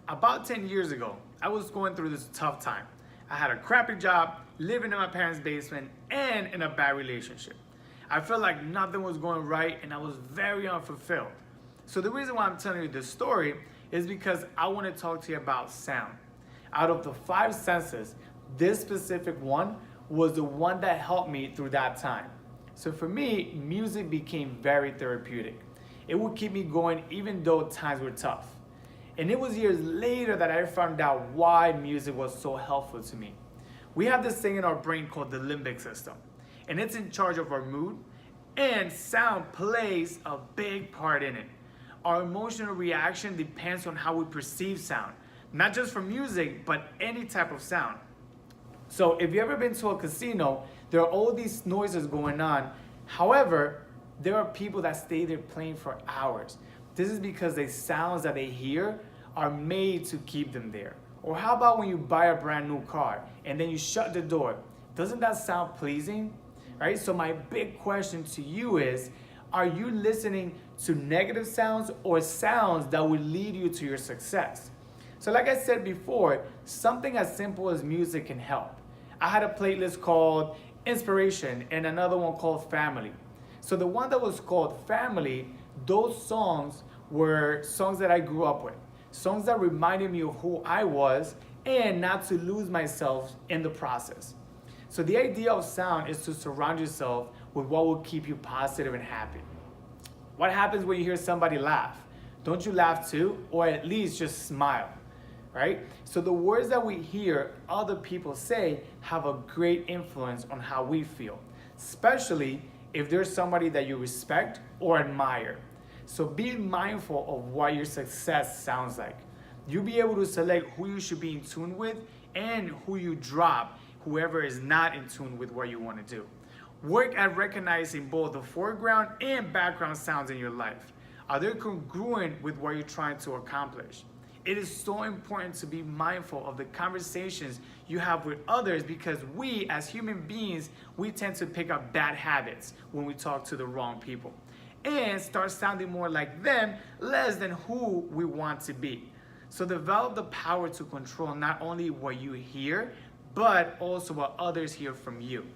About 10 years ago, I was going through this tough time. I had a crappy job, living in my parents' basement, and in a bad relationship. I felt like nothing was going right and I was very unfulfilled. So the reason why I'm telling you this story is because I want to talk to you about sound. Out of the five senses, this specific one was the one that helped me through that time. So for me, music became very therapeutic. It would keep me going even though times were tough. And it was years later that I found out why music was so helpful to me. We have this thing in our brain called the limbic system, and it's in charge of our mood, and sound plays a big part in it. Our emotional reaction depends on how we perceive sound, not just from music, but any type of sound. So if you've ever been to a casino, there are all these noises going on. However, there are people that stay there playing for hours. This is because the sounds that they hear are made to keep them there. Or how about when you buy a brand new car and then you shut the door? Doesn't that sound pleasing? Right? So my big question to you is, are you listening to negative sounds or sounds that will lead you to your success? So like I said before, something as simple as music can help. I had a playlist called Inspiration and another one called Family. So the one that was called Family, those songs were songs that I grew up with. Songs that reminded me of who I was and not to lose myself in the process. So the idea of sound is to surround yourself with what will keep you positive and happy. What happens when you hear somebody laugh? Don't you laugh too? Or at least just smile, right? So the words that we hear other people say have a great influence on how we feel, especially if there's somebody that you respect or admire. So be mindful of what your success sounds like. You'll be able to select who you should be in tune with and who you drop, whoever is not in tune with what you want to do. Work at recognizing both the foreground and background sounds in your life. Are they congruent with what you're trying to accomplish? It is so important to be mindful of the conversations you have with others because we, as human beings, we tend to pick up bad habits when we talk to the wrong people and start sounding more like them, less than who we want to be. So develop the power to control not only what you hear, but also what others hear from you.